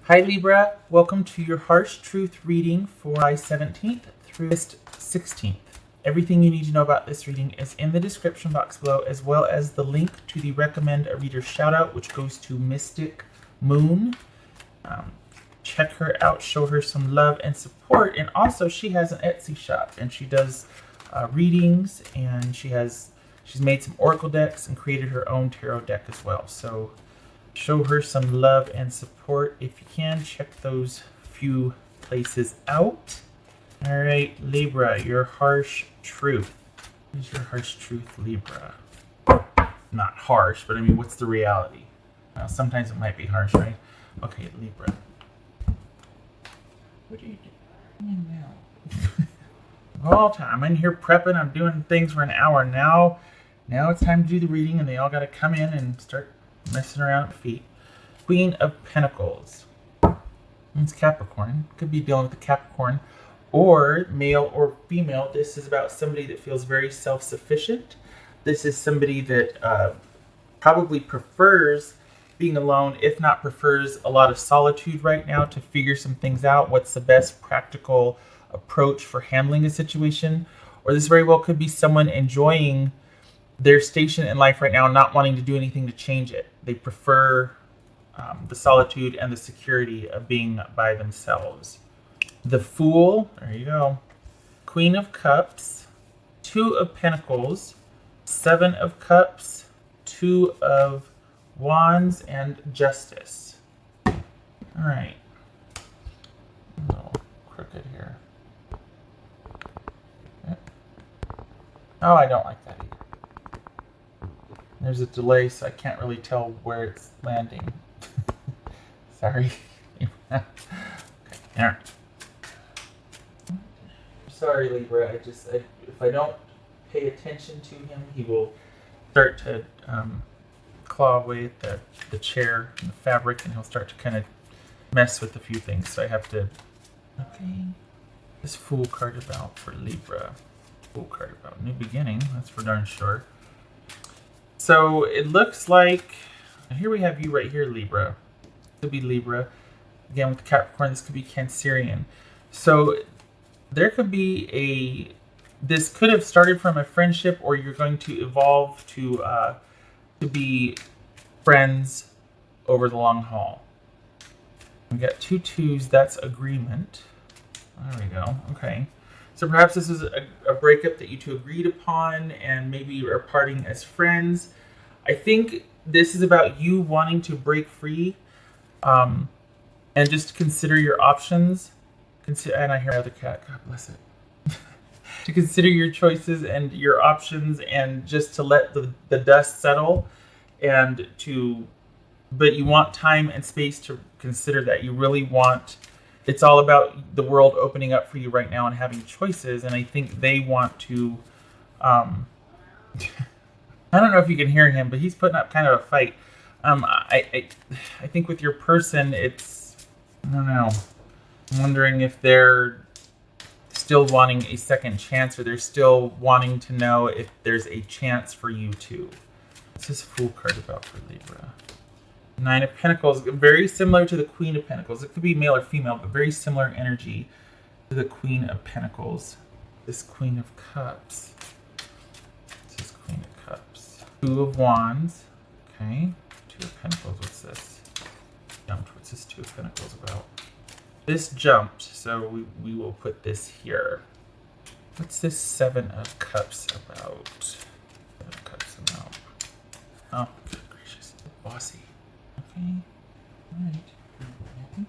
Hi Libra, welcome to your Harsh Truth reading for July 17th through August 16th. Everything you need to know about this reading is in the description box below, as well as the link to the Recommend a Reader Shoutout, which goes to Mystic Moon. Check her out, show her some love and support, and also she has an Etsy shop and she does readings, and she's made some oracle decks and created her own tarot deck as well. So show her some love and support if you can. Check those few places out. All right, Libra, your harsh truth. What is your harsh truth, Libra? Not harsh, but I mean, what's the reality? Sometimes it might be harsh, right? Okay, Libra. What are you doing now? All time. I'm in here prepping. I'm doing things for an hour now. Now it's time to do the reading, and they all got to come in and start messing around at feet. Queen of Pentacles. It's Capricorn. Could be dealing with the Capricorn, or male or female. This is about somebody that feels very self-sufficient. This is somebody that probably prefers being alone, if not prefers a lot of solitude right now to figure some things out. What's the best practical approach for handling a situation? Or this very well could be someone enjoying their station in life right now, not wanting to do anything to change it. They prefer the solitude and the security of being by themselves. The Fool, there you go. Queen of Cups, Two of Pentacles, Seven of Cups, Two of Wands, and Justice. All right. A little crooked here. Okay. Oh, I don't like that either. There's a delay, so I can't really tell where it's landing. Sorry. Okay. All right. Sorry, Libra. If I don't pay attention to him, he will start to claw away at the chair and the fabric, and he'll start to kind of mess with a few things. So I have to. Okay. This Fool card about for Libra. Fool card about new beginning. That's for darn sure. So it looks like here we have you right here, Libra. Could be Libra. Again, with the Capricorn, this could be Cancerian. So there could be this could have started from a friendship, or you're going to evolve to be friends over the long haul. We got 2 2s, that's agreement. There we go, okay. So perhaps this is a breakup that you two agreed upon, and maybe you are parting as friends. I think this is about you wanting to break free, and just consider your options. And I hear other cat, God bless it. To consider your choices and your options, and just to let the dust settle, but you want time and space to consider that. You really want, it's all about the world opening up for you right now and having choices. And I think they want to, I don't know if you can hear him, but he's putting up kind of a fight. I think with your person, it's, I don't know. I'm wondering if they're still wanting a second chance, or they're still wanting to know if there's a chance for you two. What's this Fool card about for Libra? 9 of Pentacles, very similar to the Queen of Pentacles. It could be male or female, but very similar energy to the Queen of Pentacles. This Queen of Cups. This is Queen of Cups. 2 of Wands. Okay. 2 of Pentacles. What's this? Jumped. What's this 2 of Pentacles about? This jumped, so we will put this here. What's this 7 of Cups about? 7 of Cups about. Oh, good gracious. Bossy. Okay. Alright. Okay.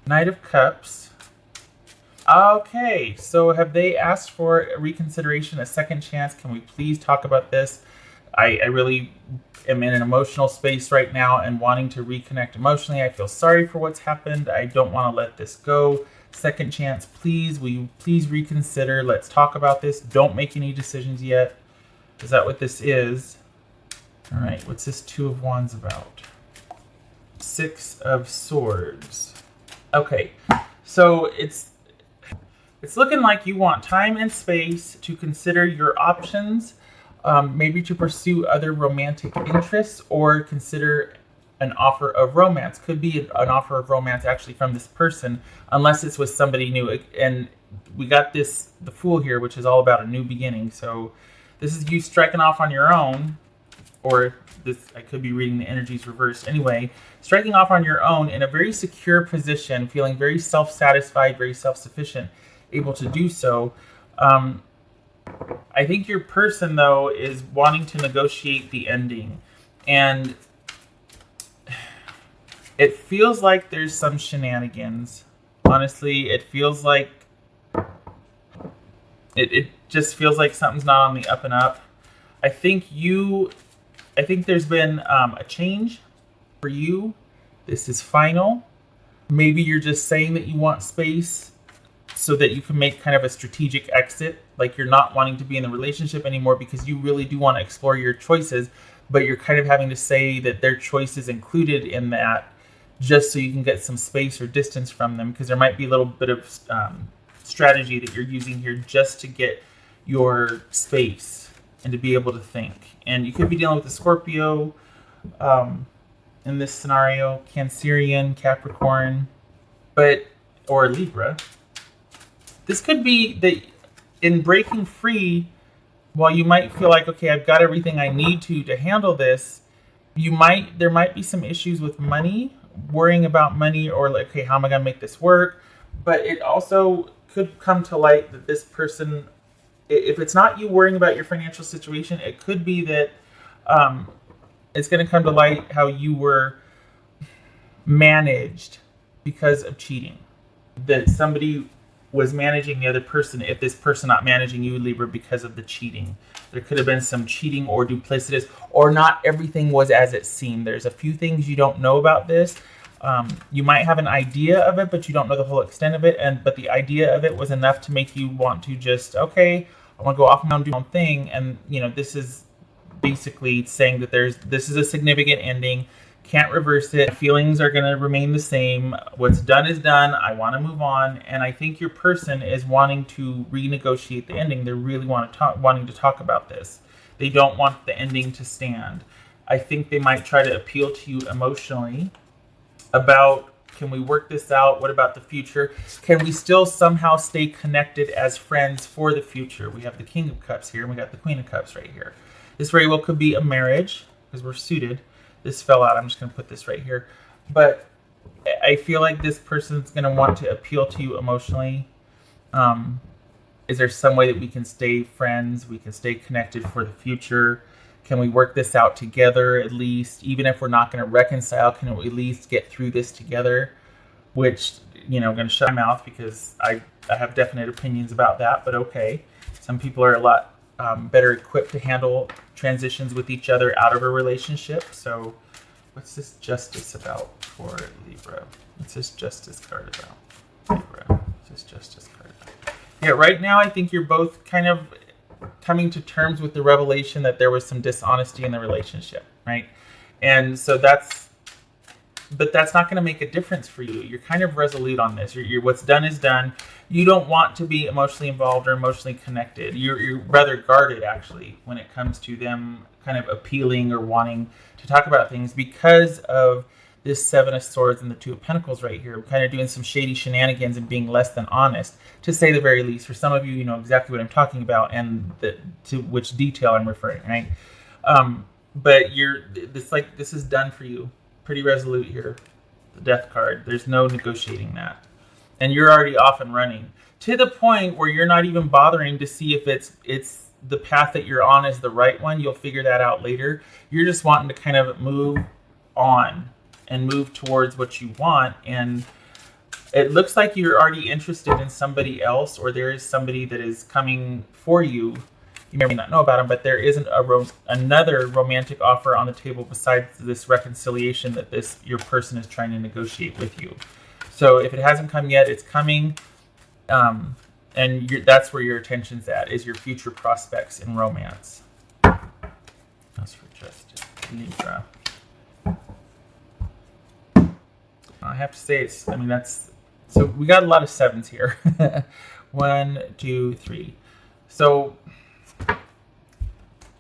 Knight of Cups. Okay, so have they asked for a reconsideration, a second chance? Can we please talk about this? I really am in an emotional space right now and wanting to reconnect emotionally. I feel sorry for what's happened. I don't want to let this go. Second chance, please. Will you please reconsider? Let's talk about this. Don't make any decisions yet. Is that what this is? All right, what's this 2 of Wands about? 6 of Swords. Okay, so it's looking like you want time and space to consider your options. Maybe to pursue other romantic interests, or consider an offer of romance. Could be an offer of romance actually from this person, unless it's with somebody new. And we got the Fool here, which is all about a new beginning. So this is you striking off on your own, or this, I could be reading the energies reversed. Anyway, striking off on your own in a very secure position, feeling very self-satisfied, very self-sufficient, able to do so. I think your person, though, is wanting to negotiate the ending. And it feels like there's some shenanigans. Honestly, it feels like it just feels like something's not on the up and up. I think there's been a change for you. This is final. Maybe you're just saying that you want space so that you can make kind of a strategic exit. Like you're not wanting to be in the relationship anymore because you really do want to explore your choices, but you're kind of having to say that their choice is included in that just so you can get some space or distance from them, because there might be a little bit of strategy that you're using here just to get your space and to be able to think. And you could be dealing with a Scorpio in this scenario, Cancerian, Capricorn, or Libra. This could be that in breaking free, while you might feel like, okay, I've got everything I need to handle this, there might be some issues with money, worrying about money, or like, okay, how am I going to make this work? But it also could come to light that this person, if it's not you worrying about your financial situation, it could be that it's going to come to light how you were managed because of cheating. That somebody was managing the other person, if this person not managing you, Libra, because of the cheating. There could have been some cheating or duplicitous, or not everything was as it seemed. There's a few things you don't know about this. You might have an idea of it, but you don't know the whole extent of it. But the idea of it was enough to make you want to just, okay, I want to go off and do my own thing. And, this is basically saying that this is a significant ending. Can't reverse it. Feelings are going to remain the same. What's done is done. I want to move on. And I think your person is wanting to renegotiate the ending. They really wanting to talk about this. They don't want the ending to stand. I think they might try to appeal to you emotionally about, can we work this out? What about the future? Can we still somehow stay connected as friends for the future? We have the King of Cups here, and we got the Queen of Cups right here. This very well could be a marriage, because we're suited. This fell out. I'm just going to put this right here. But I feel like this person's going to want to appeal to you emotionally. Is there some way that we can stay friends? We can stay connected for the future? Can we work this out together at least? Even if we're not going to reconcile, can we at least get through this together? Which, I'm going to shut my mouth because I have definite opinions about that. But okay. Some people are a lot better equipped to handle transitions with each other out of a relationship. So what's this Justice about for Libra? What's this Justice card about? Libra. What's this Justice card about? Yeah, right now I think you're both kind of coming to terms with the revelation that there was some dishonesty in the relationship, right? And so that's not going to make a difference for you. You're kind of resolute on this. You're what's done is done. You don't want to be emotionally involved or emotionally connected. You're rather guarded, actually, when it comes to them kind of appealing or wanting to talk about things because of this Seven of Swords and the Two of Pentacles right here. Kind of doing some shady shenanigans and being less than honest, to say the very least. For some of you, you know exactly what I'm talking about and to which detail I'm referring, right? But this is done for you. Pretty resolute here. The Death card. There's no negotiating that. And you're already off and running. To the point where you're not even bothering to see if it's the path that you're on is the right one. You'll figure that out later. You're just wanting to kind of move on and move towards what you want. And it looks like you're already interested in somebody else, or there is somebody that is coming for you. You may not know about them, but there isn't another romantic offer on the table besides this reconciliation that your person is trying to negotiate with you. So if it hasn't come yet, it's coming. And that's where your attention's at, is your future prospects in romance. That's for Justice. Libra. I have to say, so we got a lot of sevens here. 1, 2, 3. So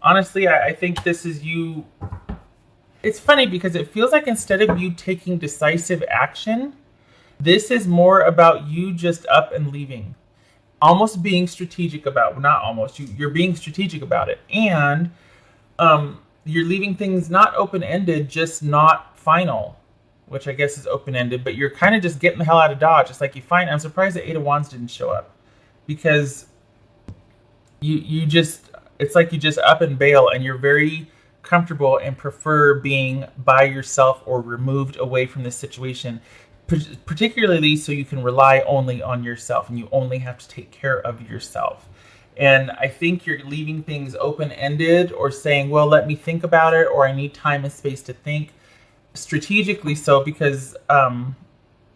honestly, I think this is you. it's funny because it feels like instead of you taking decisive action, this is more about you just up and leaving. Almost being strategic about, well, not almost, you're being strategic about it. And you're leaving things not open-ended, just not final, which I guess is open-ended, but you're kind of just getting the hell out of Dodge. It's like you find, I'm surprised the Eight of Wands didn't show up, because you just, it's like you just up and bail, and you're very comfortable and prefer being by yourself or removed away from this situation, particularly so you can rely only on yourself and you only have to take care of yourself. And I think you're leaving things open-ended, or saying, well, let me think about it, or I need time and space to think, strategically so, because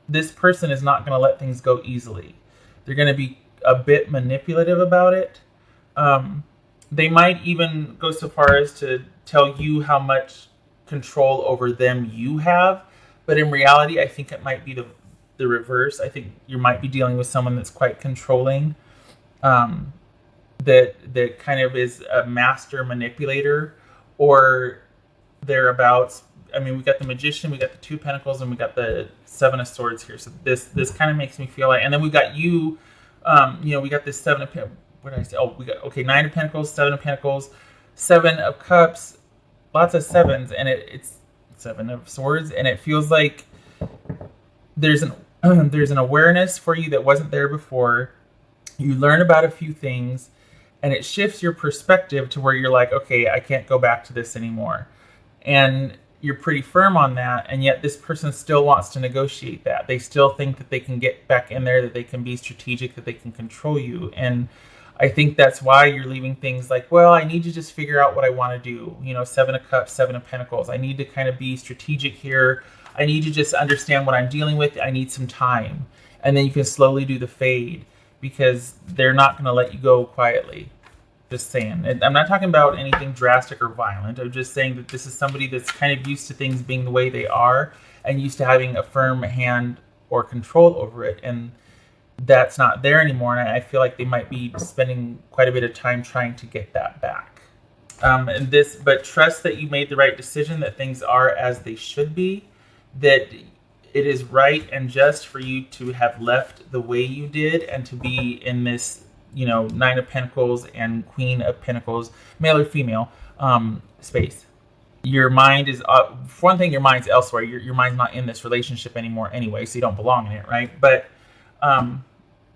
this person is not going to let things go easily. They're going to be a bit manipulative about it. They might even go so far as to tell you how much control over them you have. But in reality, I think it might be the reverse. I think you might be dealing with someone that's quite controlling, that kind of is a master manipulator, or thereabouts. I mean, we got the Magician, we got the Two of Pentacles, and we got the Seven of Swords here. So this kind of makes me feel like, and then we got you, we got this Seven of, what did I say? Oh, we got, okay, Nine of Pentacles, Seven of Pentacles, Seven of Cups, lots of sevens, and it's Seven of Swords, and it feels like there's an awareness for you that wasn't there before. You learn about a few things, and it shifts your perspective to where you're like, okay, I can't go back to this anymore. And you're pretty firm on that, and yet this person still wants to negotiate that. They still think that they can get back in there, that they can be strategic, that they can control you. And I think that's why you're leaving things like, well, I need to just figure out what I want to do. Seven of Cups, Seven of Pentacles. I need to kind of be strategic here. I need to just understand what I'm dealing with. I need some time. And then you can slowly do the fade, because they're not going to let you go quietly. Just saying. And I'm not talking about anything drastic or violent. I'm just saying that this is somebody that's kind of used to things being the way they are, and used to having a firm hand or control over it. And that's not there anymore, and I feel like they might be spending quite a bit of time trying to get that back. But trust that you made the right decision, that things are as they should be, that it is right and just for you to have left the way you did, and to be in this, Nine of Pentacles and Queen of Pentacles, male or female, space. Your mind is, for one thing, your mind's elsewhere. Your mind's not in this relationship anymore anyway, so you don't belong in it, right? But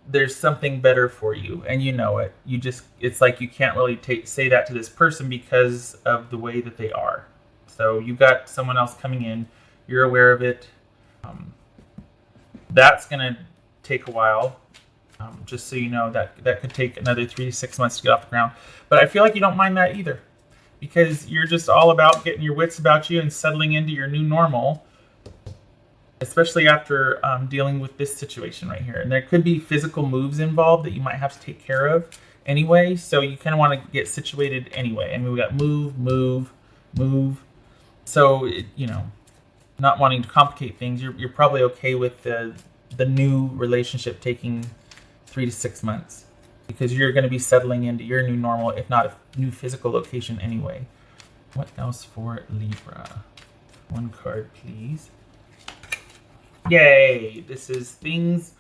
there's something better for you, and you know it. It's like you can't really say that to this person because of the way that they are. So you've got someone else coming in. You're aware of it. That's going to take a while. Just so you know, that could take another 3 to 6 months to get off the ground. But I feel like you don't mind that either, because you're just all about getting your wits about you and settling into your new normal, especially after dealing with this situation right here. And there could be physical moves involved that you might have to take care of anyway, so you kind of want to get situated anyway. I mean, we got move, move, move. So, not wanting to complicate things, you're probably okay with the new relationship taking 3 to 6 months, because you're going to be settling into your new normal, if not a new physical location anyway. What else for Libra? One card, please. Yay! This is things.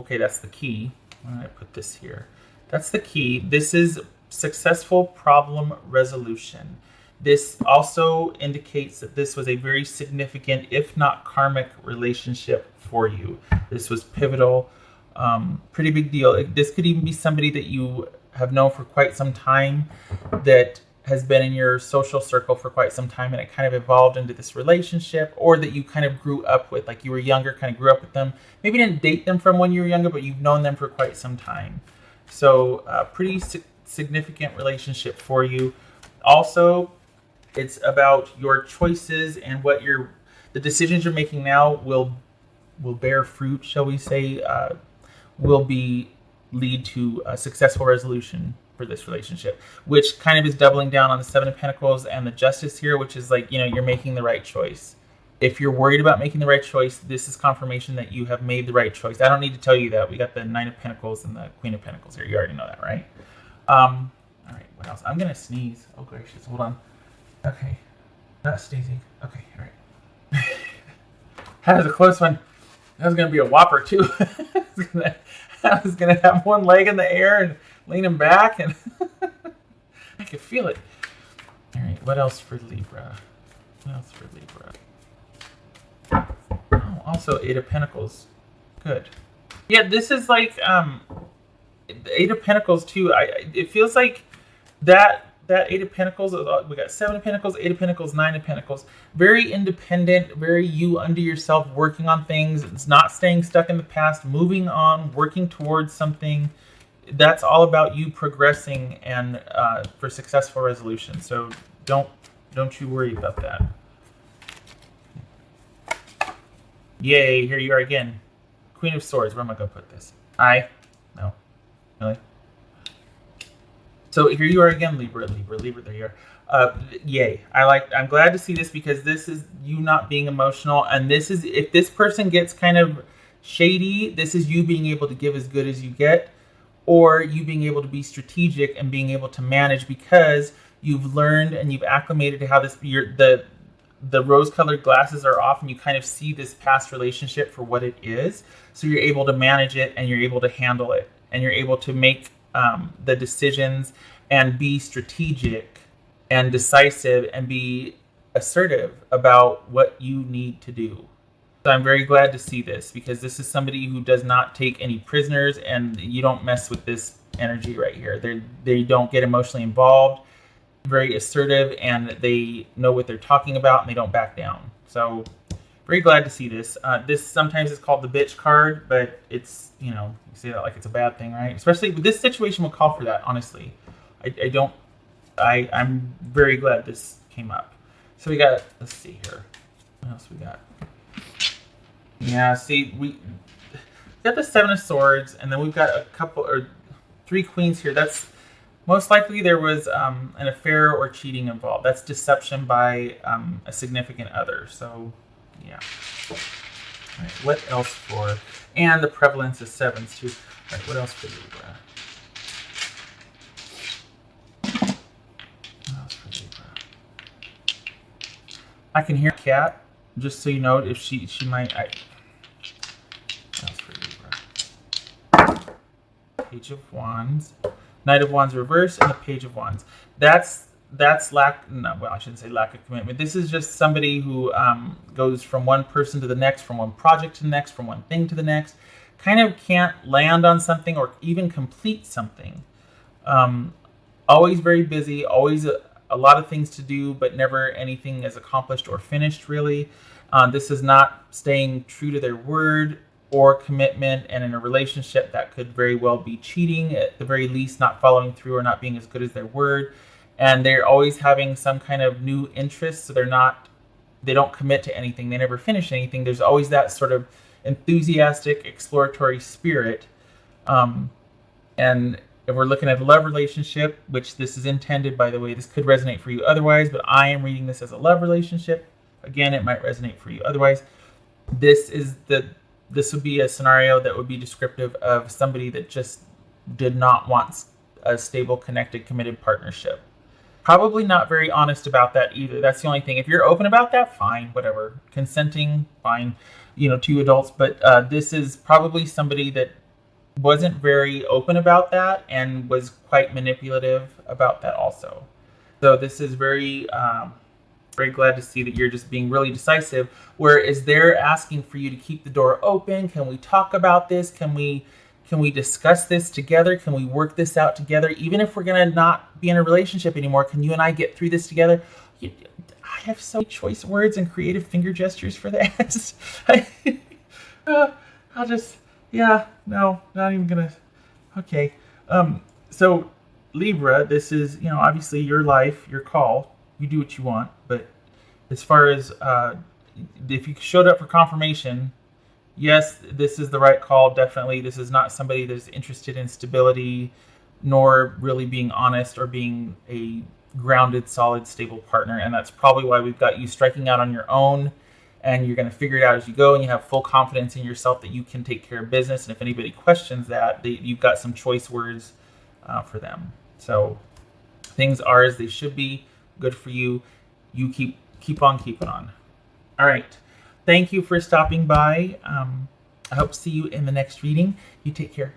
Okay, that's the key. Why did I put this here? That's the key. This is successful problem resolution. This also indicates that this was a very significant, if not karmic, relationship for you. This was pivotal. Pretty big deal. This could even be somebody that you have known for quite some time, that has been in your social circle for quite some time, and it kind of evolved into this relationship, or that you kind of grew up with, like you were younger, kind of grew up with them. Maybe didn't date them from when you were younger, but you've known them for quite some time. So pretty significant relationship for you. Also, it's about your choices, and what the decisions you're making now will bear fruit, shall we say, will lead to a successful resolution for this relationship, which kind of is doubling down on the Seven of Pentacles and the Justice here, which is like, you're making the right choice. If you're worried about making the right choice, this is confirmation that you have made the right choice. I don't need to tell you that. We got the Nine of Pentacles and the Queen of Pentacles here. You already know that, right? All right, what else? I'm going to sneeze. Oh, gracious. Hold on. Okay. Not sneezing. Okay, all right. That was a close one. That was going to be a whopper, too. I was gonna have one leg in the air and leaning back, and I could feel it. All right, what else for Libra? What else for Libra? Oh, also Eight of Pentacles. Good. Yeah, this is like Eight of Pentacles too. It feels like that Eight of Pentacles. We got Seven of Pentacles, Eight of Pentacles, Nine of Pentacles. Very independent, very you unto yourself, working on things. It's not staying stuck in the past, moving on, working towards something. That's all about you progressing and for successful resolution. So don't you worry about that. Yay! Here you are again, Queen of Swords. Where am I gonna put this? No, really. So here you are again, Libra. There you are. Yay! I'm glad to see this because this is you not being emotional, and this is if this person gets kind of shady, this is you being able to give as good as you get, or you being able to be strategic and being able to manage because you've learned and you've acclimated to how the rose-colored glasses are off, and you kind of see this past relationship for what it is. So you're able to manage it, and you're able to handle it, and you're able to make the decisions and be strategic and decisive and be assertive about what you need to do. So I'm very glad to see this because this is somebody who does not take any prisoners, and you don't mess with this energy right here. They don't get emotionally involved, very assertive, and they know what they're talking about, and they don't back down. So very glad to see this. This sometimes is called the bitch card, but it's, you say that like it's a bad thing, right? Especially with this situation will call for that, honestly. I'm very glad this came up. So we got, let's see here. What else we got? Yeah, see, we got the Seven of Swords, and then we've got a couple, or three queens here. That's most likely there was an affair or cheating involved. That's deception by a significant other. So, yeah. All right, what else for? And the prevalence of sevens, too. All right, what else for Libra? What else for Libra? I can hear Cat, just so you know, if she might. What else for Libra? Page of Wands. Knight of Wands reverse and the Page of Wands. That's lack. No, well, I shouldn't say lack of commitment. This is just somebody who goes from one person to the next, from one project to the next, from one thing to the next. Kind of can't land on something or even complete something. Always very busy. Always a lot of things to do, but never anything is accomplished or finished. Really, this is not staying true to their word or commitment, and in a relationship that could very well be cheating, at the very least not following through or not being as good as their word. And they're always having some kind of new interest, so they don't commit to anything, they never finish anything. There's always that sort of enthusiastic exploratory spirit. And if we're looking at a love relationship, which this is intended, by the way, this could resonate for you otherwise, but I am reading this as a love relationship. Again, it might resonate for you otherwise. This would be a scenario that would be descriptive of somebody that just did not want a stable, connected, committed partnership. Probably not very honest about that either. That's the only thing. If you're open about that, fine, whatever. Consenting, fine, two adults. But this is probably somebody that wasn't very open about that and was quite manipulative about that also. So this is very glad to see that you're just being really decisive, whereas they're asking for you to keep the door open. Can we talk about this? Can we discuss this together? Can we work this out together? Even if we're going to not be in a relationship anymore, can you and I get through this together? I have so many choice words and creative finger gestures for that. No, not even going to. Okay. So Libra, this is, obviously your life, your call. You do what you want, but as far as if you showed up for confirmation, yes, this is the right call, definitely. This is not somebody that's interested in stability, nor really being honest or being a grounded, solid, stable partner, and that's probably why we've got you striking out on your own, and you're going to figure it out as you go, and you have full confidence in yourself that you can take care of business, and if anybody questions that, you've got some choice words for them. So things are as they should be. Good for you. You keep keep on keeping on. All right. Thank you for stopping by. I hope to see you in the next reading. You take care.